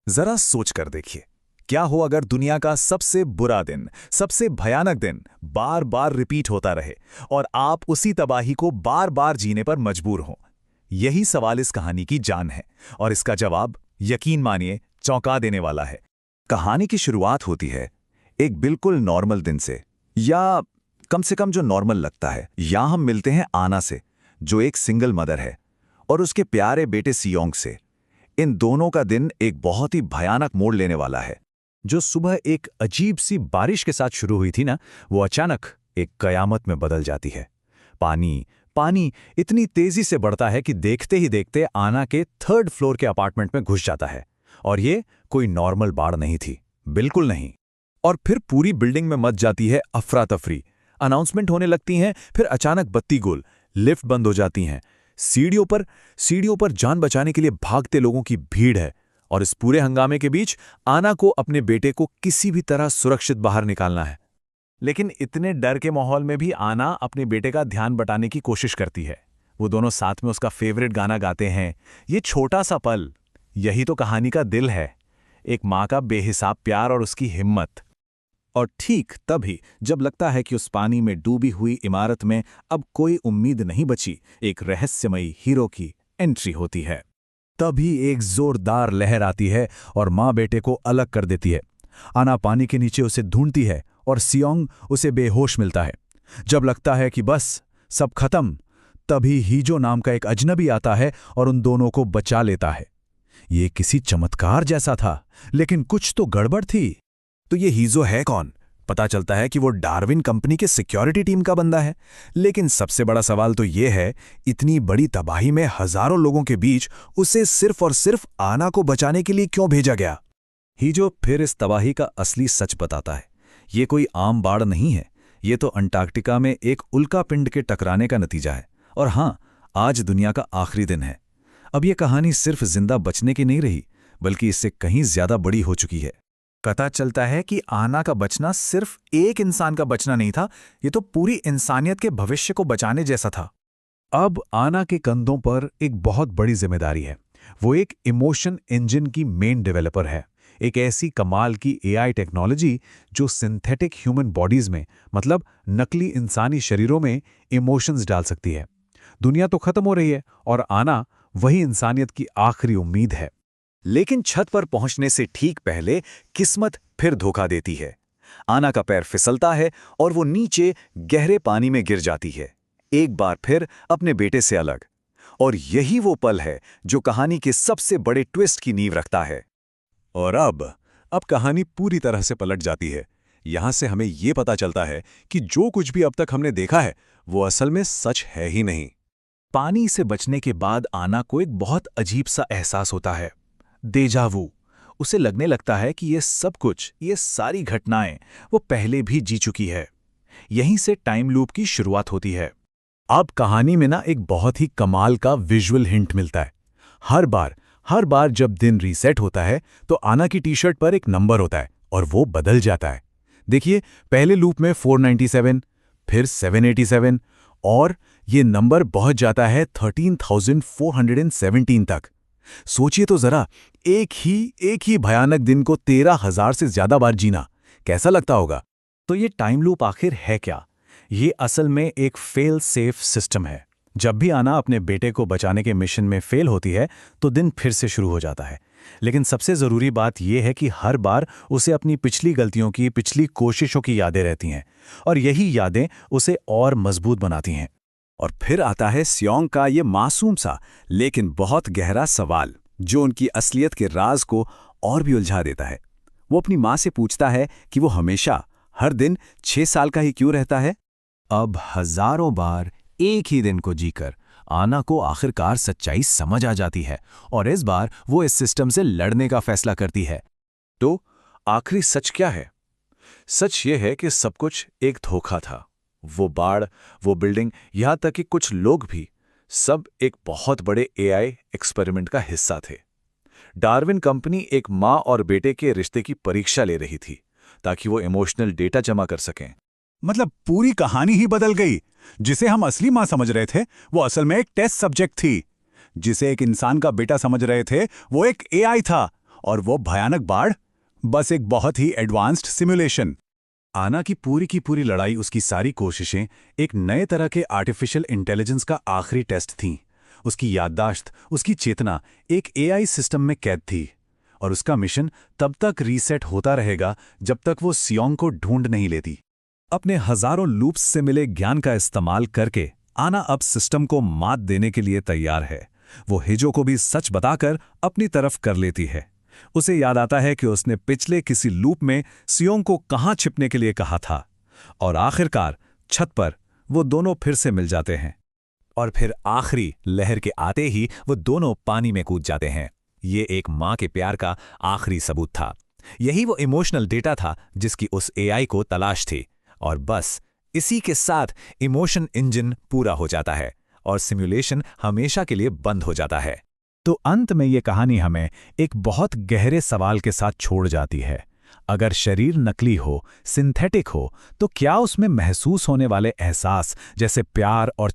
जरा सोच कर देखिए, क्या हो अगर दुनिया का सबसे बुरा दिन, सबसे भयानक दिन बार बार रिपीट होता रहे और आप उसी तबाही को बार बार जीने पर मजबूर हों। यही सवाल इस कहानी की जान है और इसका जवाब, यकीन मानिए, चौंका देने वाला है। कहानी की शुरुआत होती है एक बिल्कुल नॉर्मल दिन से, या कम से कम जो नॉर्मल लगता है। यहां हम मिलते हैं आना से, जो एक सिंगल मदर है, और उसके प्यारे बेटे सियोंग से। इन दोनों का दिन एक बहुत ही भयानक मोड़ लेने वाला है। जो सुबह एक अजीब सी बारिश के साथ शुरू हुई थी ना, वो अचानक एक कयामत में बदल जाती है। पानी पानी इतनी तेजी से बढ़ता है कि देखते ही देखते आना के 3rd फ्लोर के अपार्टमेंट में घुस जाता है। और ये कोई नॉर्मल बाढ़ नहीं थी, बिल्कुल नहीं। और फिर पूरी बिल्डिंग में मच जाती है अफरा तफरी। अनाउंसमेंट होने लगती हैं, फिर अचानक बत्ती गुल, लिफ्ट बंद हो जाती हैं। सीढ़ियों पर जान बचाने के लिए भागते लोगों की भीड़ है। और इस पूरे हंगामे के बीच आना को अपने बेटे को किसी भी तरह सुरक्षित बाहर निकालना है। लेकिन इतने डर के माहौल में भी आना अपने बेटे का ध्यान बटाने की कोशिश करती है। वो दोनों साथ में उसका फेवरेट गाना गाते हैं। ये छोटा सा पल, यही तो कहानी का दिल है। एक माँ का बेहिसाब प्यार और उसकी हिम्मत। और ठीक तभी, जब लगता है कि उस पानी में डूबी हुई इमारत में अब कोई उम्मीद नहीं बची, एक रहस्यमयी हीरो की एंट्री होती है। तभी एक जोरदार लहर आती है और माँ बेटे को अलग कर देती है। आना पानी के नीचे उसे ढूंढती है और सियोंग उसे बेहोश मिलता है। जब लगता है कि बस सब खत्म, तभी हीजो नाम का एक अजनबी आता है और उन दोनों को बचा लेता है। ये किसी चमत्कार जैसा था, लेकिन कुछ तो गड़बड़ थी। तो ये हीजो है कौन? पता चलता है कि वो डार्विन कंपनी के सिक्योरिटी टीम का बंदा है। लेकिन सबसे बड़ा सवाल तो ये है, इतनी बड़ी तबाही में हजारों लोगों के बीच उसे सिर्फ और सिर्फ आना को बचाने के लिए क्यों भेजा गया? हीजो फिर इस तबाही का असली सच बताता है। ये कोई आम बाढ़ नहीं है, ये तो अंटार्कटिका में एक उल्का पिंड के टकराने का नतीजा है। और हाँ, आज दुनिया का आखिरी दिन है। अब ये कहानी सिर्फ जिंदा बचने की नहीं रही, बल्कि इससे कहीं ज्यादा बड़ी हो चुकी है। पता चलता है कि आना का बचना सिर्फ एक इंसान का बचना नहीं था, ये तो पूरी इंसानियत के भविष्य को बचाने जैसा था। अब आना के कंधों पर एक बहुत बड़ी जिम्मेदारी है। वो एक इमोशन इंजन की मेन डेवलपर है। एक ऐसी कमाल की एआई टेक्नोलॉजी जो सिंथेटिक ह्यूमन बॉडीज में, मतलब नकली इंसानी शरीरों में, इमोशंस डाल सकती है। दुनिया तो खत्म हो रही है और आना वही इंसानियत की आखिरी उम्मीद है। लेकिन छत पर पहुंचने से ठीक पहले किस्मत फिर धोखा देती है। आना का पैर फिसलता है और वो नीचे गहरे पानी में गिर जाती है, एक बार फिर अपने बेटे से अलग। और यही वो पल है जो कहानी के सबसे बड़े ट्विस्ट की नींव रखता है। और अब कहानी पूरी तरह से पलट जाती है। यहां से हमें ये पता चलता है कि जो कुछ भी अब तक हमने देखा है, वो असल में सच है ही नहीं। पानी से बचने के बाद आना को एक बहुत अजीब सा एहसास होता है, देजावू। उसे लगने लगता है कि ये सब कुछ, ये सारी घटनाएं वो पहले भी जी चुकी है। यहीं से टाइम लूप की शुरुआत होती है। अब कहानी में ना एक बहुत ही कमाल का विजुअल हिंट मिलता है। हर बार जब दिन रीसेट होता है तो आना की टी शर्ट पर एक नंबर होता है और वो बदल जाता है। देखिए, पहले लूप में 497, फिर 787, और ये नंबर पहुंच जाता है 13,417 तक। सोचिए तो जरा, एक ही भयानक दिन को 13,000 से ज्यादा बार जीना कैसा लगता होगा? तो ये टाइम लूप आखिर है क्या? ये असल में एक फेल सेफ सिस्टम है। जब भी आना अपने बेटे को बचाने के मिशन में फेल होती है तो दिन फिर से शुरू हो जाता है। लेकिन सबसे जरूरी बात यह है कि हर बार उसे अपनी पिछली गलतियों की, पिछली कोशिशों की यादें रहती हैं, और यही यादें उसे और मजबूत बनाती हैं। और फिर आता है सियोंग का ये मासूम सा लेकिन बहुत गहरा सवाल, जो उनकी असलियत के राज को और भी उलझा देता है। वो अपनी माँ से पूछता है कि वो हमेशा, हर दिन 6 साल का ही क्यों रहता है? अब हजारों बार एक ही दिन को जीकर आना को आखिरकार सच्चाई समझ आ जाती है और इस बार वो इस सिस्टम से लड़ने का फैसला करती है। तो आखिरी सच क्या है? सच ये है कि सब कुछ एक धोखा था। वो बाढ़, वो बिल्डिंग, यहां तक कि कुछ लोग भी, सब एक बहुत बड़े एआई एक्सपेरिमेंट का हिस्सा थे। डार्विन कंपनी एक माँ और बेटे के रिश्ते की परीक्षा ले रही थी ताकि वो इमोशनल डेटा जमा कर सकें। मतलब पूरी कहानी ही बदल गई। जिसे हम असली मां समझ रहे थे वो असल में एक टेस्ट सब्जेक्ट थी। जिसे एक इंसान का बेटा समझ रहे थे वो एक एआई था। और वो भयानक बाढ़ बस एक बहुत ही एडवांस्ड सिमुलेशन। आना की पूरी लड़ाई, उसकी सारी कोशिशें एक नए तरह के आर्टिफिशियल इंटेलिजेंस का आखिरी टेस्ट थीं। उसकी याददाश्त, उसकी चेतना एक एआई सिस्टम में कैद थी, और उसका मिशन तब तक रीसेट होता रहेगा जब तक वो सियोंग को ढूंढ नहीं लेती। अपने हजारों लूप्स से मिले ज्ञान का इस्तेमाल करके आना अब सिस्टम को मात देने के लिए तैयार है। वो हिजो को भी सच बताकर अपनी तरफ कर लेती है। उसे याद आता है कि उसने पिछले किसी लूप में सियोंग को कहाँ छिपने के लिए कहा था, और आखिरकार छत पर वो दोनों फिर से मिल जाते हैं। और फिर आखिरी लहर के आते ही वो दोनों पानी में कूद जाते हैं। ये एक माँ के प्यार का आखिरी सबूत था। यही वो इमोशनल डेटा था जिसकी उस एआई को तलाश थी। और बस इसी के साथ इमोशन इंजन पूरा हो जाता है और सिमुलेशन हमेशा के लिए बंद हो जाता है। तो अंत में ये कहानी हमें एक बहुत गहरे सवाल के साथ छोड़ जाती है। अगर शरीर नकली हो, सिंथेटिक हो, तो क्या उसमें महसूस होने वाले एहसास जैसे प्यार और